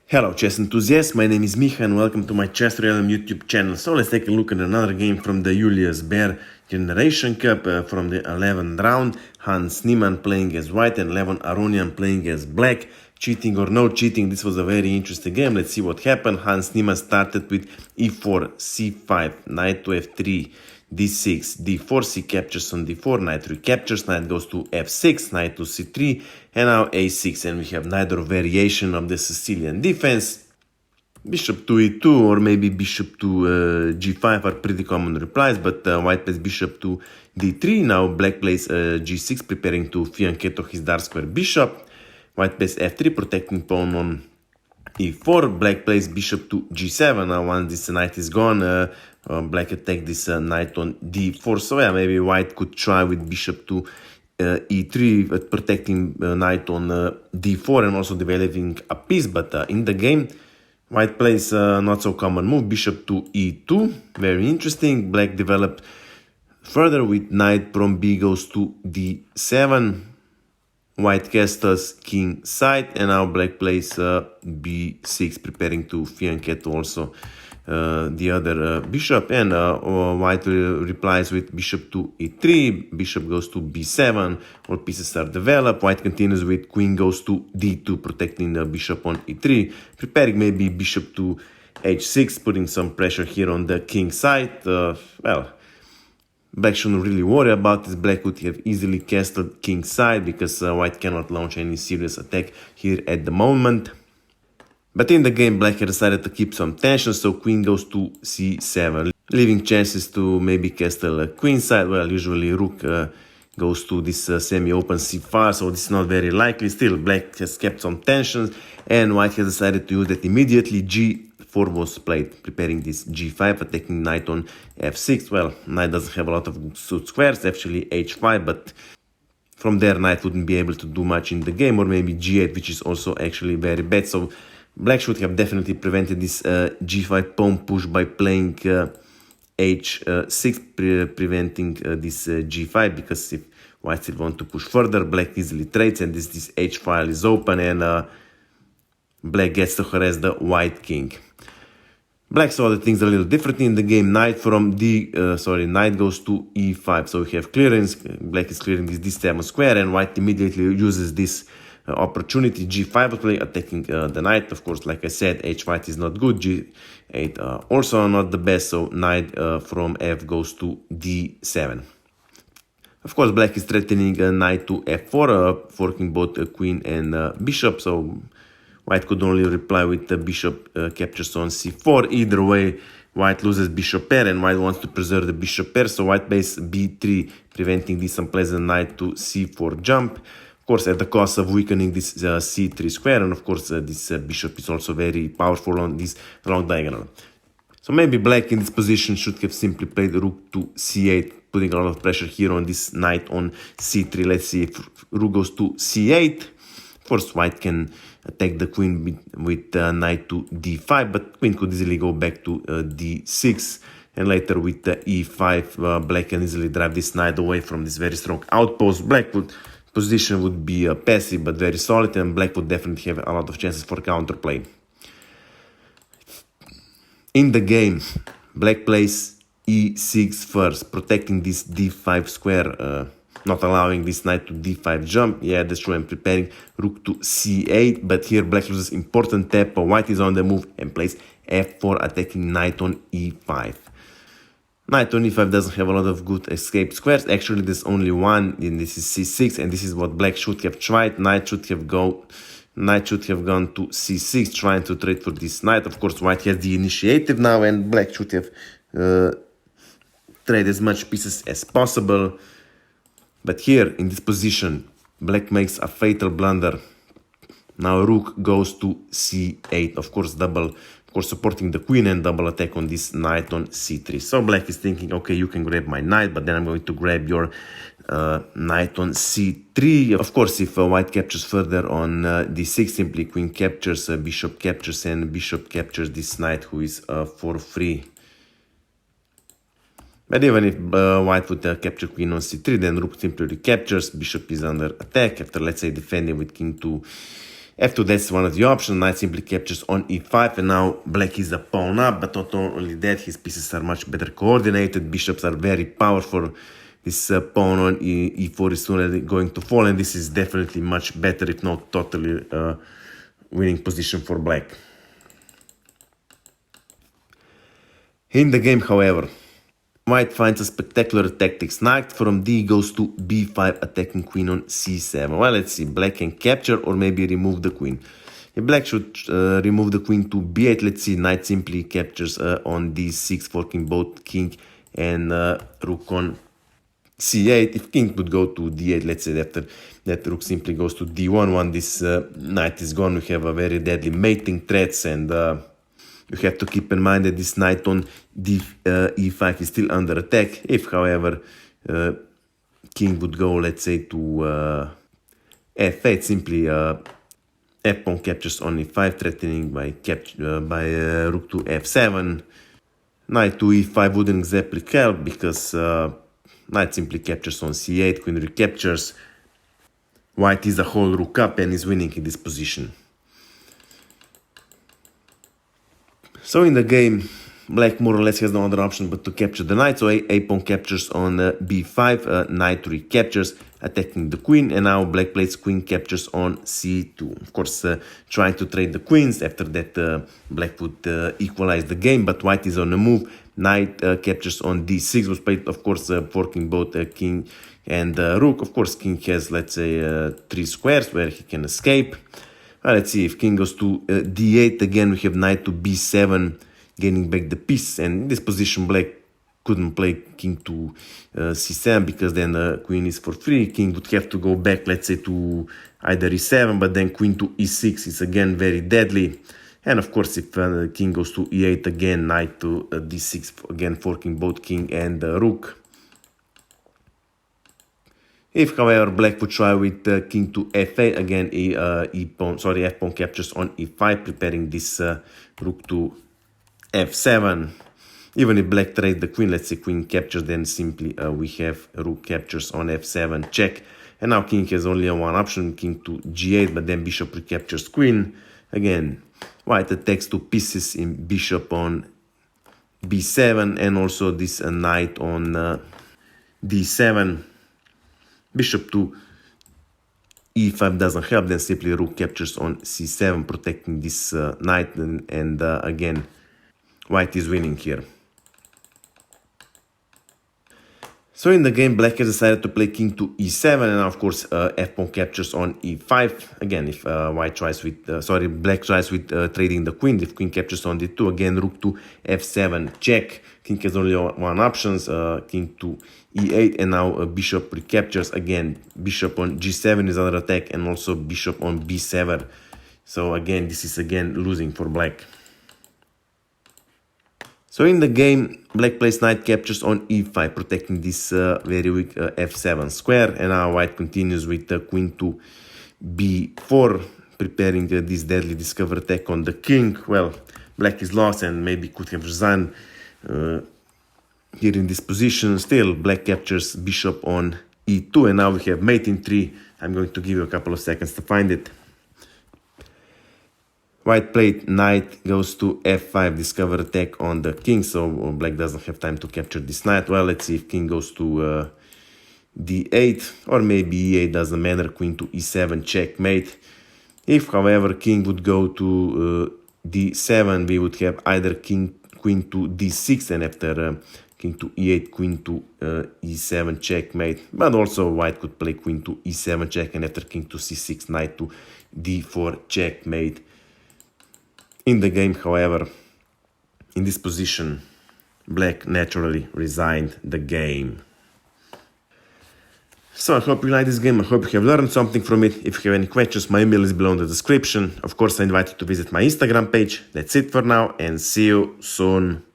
Hello chess enthusiasts, my name is Micha and welcome to my chessrealm YouTube channel. So let's take a look at another game from the Julius Baer Generation Cup from the 11th round. Niemann playing as white and Levon Aronian playing as black. Cheating or no cheating, this was a very interesting game. Let's see what happened. Niemann started with e4, c5, knight to f3, d6, d4, c captures on d4, knight recaptures, knight goes to f6, knight to c3, and now a6, and we have neither variation of the Sicilian defense. Bishop to e2 or maybe bishop to g5 are pretty common replies, but white plays bishop to d3. Now black plays g6, preparing to fianchetto his dark square bishop. White plays f3, protecting pawn on e4. Black plays bishop to g7. Now once this knight is gone, black attack this knight on d4. So yeah, maybe white could try with bishop to e3, protecting knight on d4 and also developing a piece. But in the game, white plays not so common move, bishop to e2. Very interesting. Black developed further with knight from b goes to d7. White castles king side, and now black plays b6, preparing to fianchetto also the other bishop, and white replies with bishop to e3, bishop goes to b7, all pieces are developed. White continues with queen goes to d2, protecting the bishop on e3, preparing maybe bishop to h6, putting some pressure here on the king side. Well, black shouldn't really worry about this. Black would have easily castled king side because white cannot launch any serious attack here at the moment. But in the game, black had decided to keep some tension, so queen goes to c7, leaving chances to maybe castle queen side. Well, usually rook goes to this semi-open c5, so this is not very likely. Still, black has kept some tensions, and white has decided to use that immediately. G4 was played, preparing this g5, attacking knight on f6. Well, knight doesn't have a lot of suit squares, actually h5, but from there knight wouldn't be able to do much in the game, or maybe g8, which is also actually very bad. So black should have definitely prevented this g5 pawn push by playing h6, preventing this g5, because if white still want to push further, black easily trades, and this h file is open, and black gets to harass the white king. Black saw the things a little differently in the game. Knight from knight goes to e5, so we have clearance. Black is clearing this d7 square, and white immediately uses this opportunity. g5 play, attacking the knight. Of course, like I said, h5 is not good, g8 also not the best, so knight from f goes to d7. Of course, black is threatening knight to f4, forking both queen and bishop, so white could only reply with the bishop captures on c4. Either way, white loses bishop pair, and white wants to preserve the bishop pair, so white plays b3, preventing this unpleasant knight to c4 jump. Of course, at the cost of weakening this c3 square, and of course this bishop is also very powerful on this long diagonal. So maybe black in this position should have simply played rook to c8, putting a lot of pressure here on this knight on c3. Let's see if rook goes to c8. Of course, white can attack the queen with knight to d5, but queen could easily go back to d6. And later with e5, black can easily drive this knight away from this very strong outpost. Black position would be passive but very solid, and black would definitely have a lot of chances for counterplay. In the game, black plays e6 first, protecting this d5 square, not allowing this knight to d5 jump. Yeah, that's true, and preparing rook to c8, but here black loses important tap. White is on the move and plays f4, attacking knight on e5. Knight on e5 doesn't have a lot of good escape squares. Actually, there's only one, and this is c6, and this is what black should have tried. Knight should have gone to c6, trying to trade for this knight. Of course, white has the initiative now, and black should have traded as much pieces as possible. But here, in this position, black makes a fatal blunder. Now rook goes to c8, of course supporting the queen, and double attack on this knight on c3. So black is thinking, okay, you can grab my knight, but then I'm going to grab your knight on c3. Of course, if white captures further on d6, simply queen captures, bishop captures, and bishop captures this knight who is for free. But even if white would capture queen on c3, then rook simply recaptures, bishop is under attack after, let's say, defending with king to F2, that's one of the options. Knight simply captures on e5, and now black is a pawn up, but not only that, his pieces are much better coordinated. Bishops are very powerful. This pawn on e4 is soon going to fall, and this is definitely much better, if not totally winning position for black. In the game, however, white finds a spectacular tactics. Knight from d goes to b5, attacking queen on c7. Well, let's see, black can capture or maybe remove the queen. If black should remove the queen to b8, let's see, knight simply captures on d6, forking both king and rook on c8. If king would go to d8, let's say after that rook simply goes to d1, when this knight is gone, we have a very deadly mating threats, and you have to keep in mind that this knight on e5 is still under attack. If, however, king would go, let's say, to f8, simply f-pawn captures on e5, threatening by rook to f7. Knight to e5 wouldn't exactly help, because knight simply captures on c8, queen recaptures. White is a whole rook up and is winning in this position. So in the game, black more or less has no other option but to capture the knight. So a-pawn captures on b5, knight recaptures, attacking the queen, and now black plays queen captures on c2. Of course, trying to trade the queens. After that, black would equalize the game, but white is on the move. Knight captures on d6, was played, of course, forking both king and rook. Of course, king has, let's say, 3 squares where he can escape. Let's see, if king goes to d8, again we have knight to b7, gaining back the piece, and in this position black couldn't play king to c7, because then the queen is for free. King would have to go back, let's say, to either e7, but then queen to e6 is again very deadly. And of course, if king goes to e8, again knight to d6, again forking both king and rook. If, however, black would try with king to f8, again f-pawn captures on e5, preparing this rook to f7. Even if black trades the queen, let's say queen captures, then simply we have rook captures on f7, check. And now king has only one option, king to g8, but then bishop recaptures queen. Again, white attacks 2 pieces in bishop on b7, and also this knight on d7. Bishop to e5 doesn't help, then simply rook captures on c7, protecting this knight, and again, white is winning here. So in the game, black has decided to play king to e7, and now, of course, f-pawn captures on e5. Again, if black tries with trading the queen. If queen captures on d2, again rook to f7, check. King has only one option, king to e8, and now bishop recaptures. Again, bishop on g7 is under attack, and also bishop on b7. So again, this is again losing for black. So in the game, black plays knight captures on e5, protecting this very weak f7 square, and now white continues with queen to b4, preparing this deadly discover attack on the king. Well, black is lost and maybe could have resigned here in this position. Still, black captures bishop on e2, and now we have mate in 3. I'm going to give you a couple of seconds to find it. White played knight goes to f5, discover attack on the king, so black doesn't have time to capture this knight. Well, let's see if king goes to d8, or maybe e8, doesn't matter, queen to e7, checkmate. If, however, king would go to d7, we would have either queen to d6, and after king to e8, queen to e7, checkmate. But also white could play queen to e7, check, and after king to c6, knight to d4, checkmate. In the game, however, in this position, black naturally resigned the game. So I hope you like this game, I hope you have learned something from it. If you have any questions, my email is below in the description. Of course, I invite you to visit my Instagram page. That's it for now, and see you soon.